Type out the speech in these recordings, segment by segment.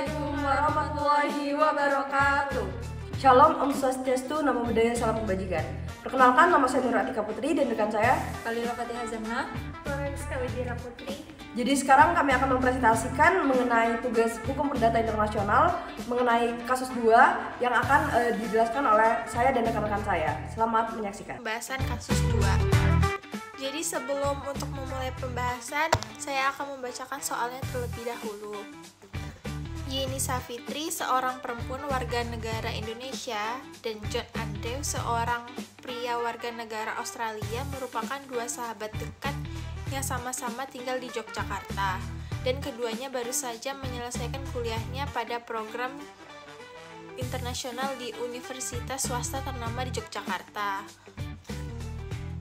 Assalamualaikum warahmatullahi wabarakatuh. Shalom, Om Swastiastu, Namo Buddhaya, Salam Kebajikan. Perkenalkan, nama saya Nur Atika Putri dan rekan saya Khalila Fatihah Zamna, Florenska Widira Putri. Jadi sekarang kami akan mempresentasikan mengenai tugas hukum perdata internasional mengenai kasus 2 yang akan dijelaskan oleh saya dan rekan-rekan saya. Selamat menyaksikan. Pembahasan kasus 2. Jadi sebelum untuk memulai pembahasan, saya akan membacakan soalnya terlebih dahulu. Yeni Savitri, seorang perempuan warga negara Indonesia, dan John Andrew, seorang pria warga negara Australia, merupakan dua sahabat dekat yang sama-sama tinggal di Yogyakarta, dan keduanya baru saja menyelesaikan kuliahnya pada program internasional di universitas swasta ternama di Yogyakarta.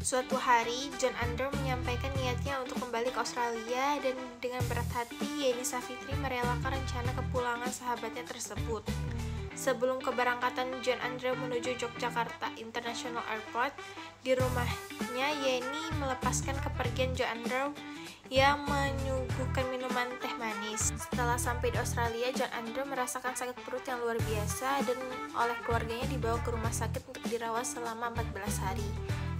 Suatu hari, John Andrew menyampaikan niatnya untuk kembali ke Australia, dan dengan berat hati, Yeni Savitri merelakan rencana kepulangan sahabatnya tersebut. Sebelum keberangkatan John Andrew menuju Yogyakarta International Airport, di rumahnya Yeni melepaskan kepergian John Andrew yang menyuguhkan minuman teh manis. Setelah sampai di Australia, John Andrew merasakan sakit perut yang luar biasa dan oleh keluarganya dibawa ke rumah sakit untuk dirawat selama 14 hari.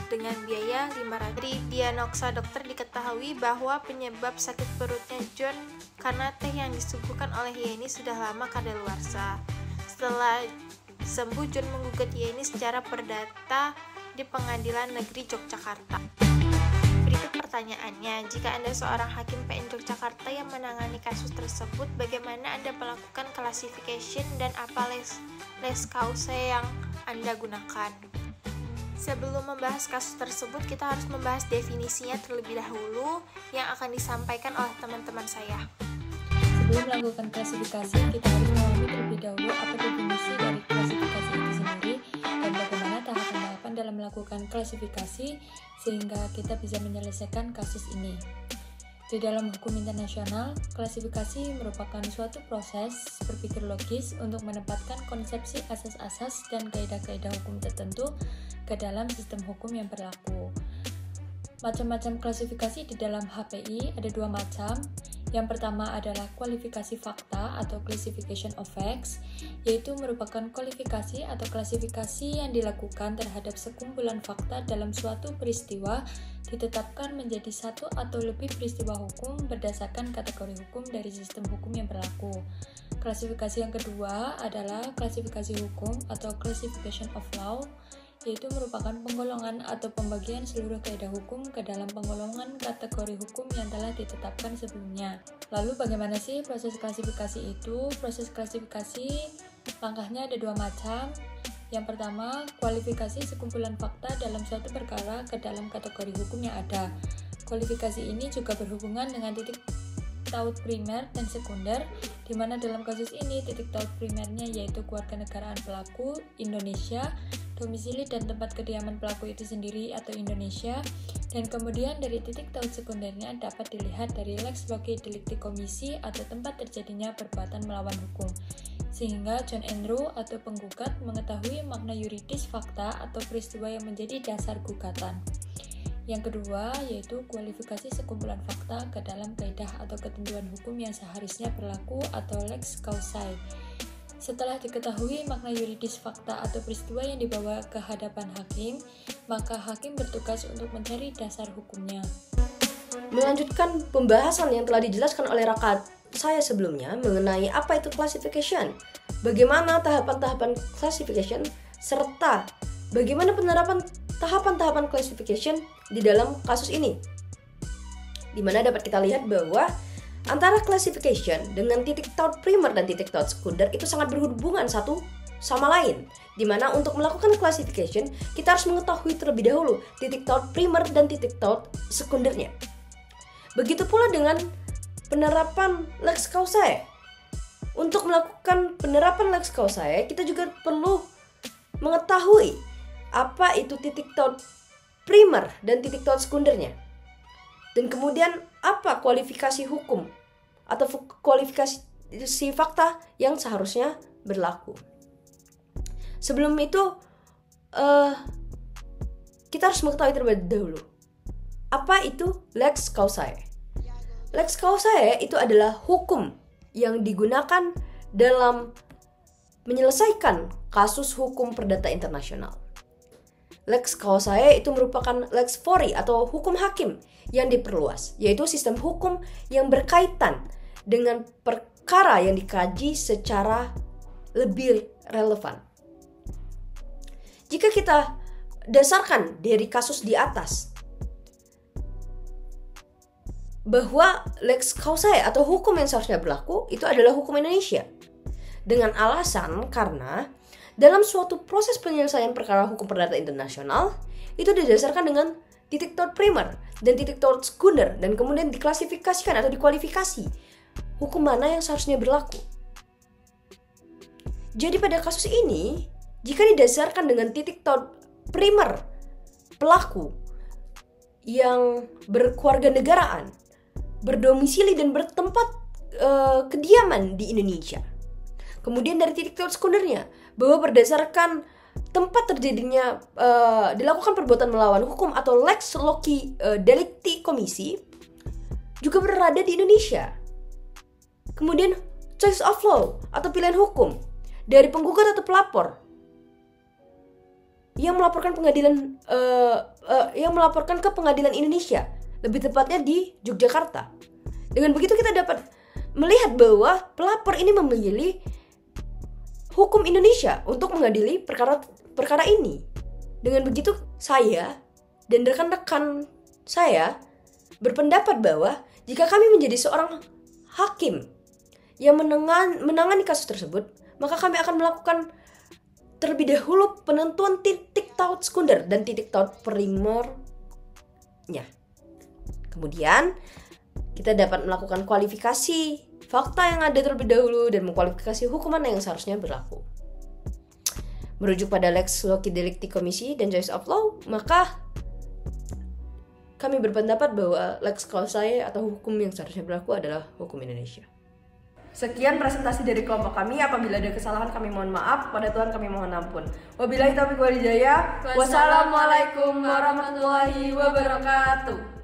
Dengan biaya 500. Dari diagnosa dokter diketahui bahwa penyebab sakit perutnya John karena teh yang disuguhkan oleh Yeni sudah lama kadaluarsa. Setelah sembuh, John menggugat Yeni secara perdata di Pengadilan Negeri Yogyakarta. Berikut pertanyaannya, jika Anda seorang hakim PN Yogyakarta yang menangani kasus tersebut, bagaimana Anda melakukan classification dan apa lex causa yang Anda gunakan? Sebelum membahas kasus tersebut, kita harus membahas definisinya terlebih dahulu yang akan disampaikan oleh teman-teman saya. Sebelum melakukan klasifikasi, kita harus memahami terlebih dahulu apa definisi dari klasifikasi itu sendiri dan bagaimana tahapan-tahapan dalam melakukan klasifikasi sehingga kita bisa menyelesaikan kasus ini. Di dalam hukum internasional, klasifikasi merupakan suatu proses berpikir logis untuk menempatkan konsepsi asas-asas dan kaidah-kaidah hukum tertentu ke dalam sistem hukum yang berlaku. Macam-macam klasifikasi di dalam HPI ada 2 macam. Yang pertama adalah kualifikasi fakta atau classification of facts, yaitu merupakan kualifikasi atau klasifikasi yang dilakukan terhadap sekumpulan fakta dalam suatu peristiwa ditetapkan menjadi satu atau lebih peristiwa hukum berdasarkan kategori hukum dari sistem hukum yang berlaku. Klasifikasi yang kedua adalah klasifikasi hukum atau classification of law, yaitu merupakan penggolongan atau pembagian seluruh kaidah hukum ke dalam penggolongan kategori hukum yang telah ditetapkan sebelumnya. Lalu bagaimana sih proses klasifikasi itu? Proses klasifikasi langkahnya ada 2 macam. Yang pertama, kualifikasi sekumpulan fakta dalam suatu perkara ke dalam kategori hukum yang ada. Kualifikasi ini juga berhubungan dengan titik taut primer dan sekunder, di mana dalam kasus ini titik taut primernya yaitu kewarganegaraan pelaku Indonesia, domisili dan tempat kediaman pelaku itu sendiri atau Indonesia, dan kemudian dari titik taut sekundernya dapat dilihat dari lex loci delicti commissi atau tempat terjadinya perbuatan melawan hukum, sehingga John Andrew atau penggugat mengetahui makna yuridis fakta atau peristiwa yang menjadi dasar gugatan. Yang kedua yaitu kualifikasi sekumpulan fakta ke dalam kaidah atau ketentuan hukum yang seharusnya berlaku atau lex causae. Setelah diketahui makna yuridis fakta atau peristiwa yang dibawa ke hadapan hakim, maka hakim bertugas untuk mencari dasar hukumnya. Melanjutkan pembahasan yang telah dijelaskan oleh rekan saya sebelumnya mengenai apa itu classification, bagaimana tahapan-tahapan classification, serta bagaimana penerapan tahapan-tahapan classification di dalam kasus ini. Di mana dapat kita lihat bahwa antara classification dengan titik taut primer dan titik taut sekunder itu sangat berhubungan satu sama lain. Di mana untuk melakukan classification, kita harus mengetahui terlebih dahulu titik taut primer dan titik taut sekundernya. Begitu pula dengan penerapan lex causae. Untuk melakukan penerapan lex causae, kita juga perlu mengetahui apa itu titik taut primer dan titik taut sekundernya. Dan kemudian apa kualifikasi hukum atau kualifikasi fakta yang seharusnya berlaku. Sebelum itu kita harus mengetahui terlebih dahulu apa itu lex causae. Lex causae itu adalah hukum yang digunakan dalam menyelesaikan kasus hukum perdata internasional. Lex causae itu merupakan lex fori atau hukum hakim yang diperluas, yaitu sistem hukum yang berkaitan dengan perkara yang dikaji secara lebih relevan. Jika kita dasarkan dari kasus di atas bahwa lex causae atau hukum yang seharusnya berlaku itu adalah hukum Indonesia, dengan alasan karena dalam suatu proses penyelesaian perkara hukum perdata internasional itu didasarkan dengan titik taught primer dan titik taught sekunder, dan kemudian diklasifikasikan atau dikualifikasi hukum mana yang seharusnya berlaku. Jadi pada kasus ini, jika didasarkan dengan titik taught primer pelaku yang berkeluarga negaraan, berdomisili dan bertempat kediaman di Indonesia, kemudian dari titik taught sekundernya bahwa berdasarkan tempat terjadinya dilakukan perbuatan melawan hukum atau lex loci delicti commissi juga berada di Indonesia. Kemudian choice of law atau pilihan hukum dari penggugat atau pelapor yang melaporkan ke pengadilan Indonesia, lebih tepatnya di Yogyakarta. Dengan begitu kita dapat melihat bahwa pelapor ini memilih hukum Indonesia untuk mengadili perkara ini. Dengan begitu saya dan rekan-rekan saya berpendapat bahwa jika kami menjadi seorang hakim yang menangani kasus tersebut, maka kami akan melakukan terlebih dahulu penentuan titik taught sekunder dan titik taught primernya. Kemudian kita dapat melakukan kualifikasi fakta yang ada terlebih dahulu dan mengkualifikasi hukuman yang seharusnya berlaku. Merujuk pada lex loci delicti commissi dan choice of law, maka kami berpendapat bahwa lex causae atau hukum yang seharusnya berlaku adalah hukum Indonesia. Sekian presentasi dari kelompok kami. Apabila ada kesalahan kami mohon maaf, pada Tuhan kami mohon ampun. Wabillahi taufiq wal hidayah. Wassalamualaikum warahmatullahi wabarakatuh.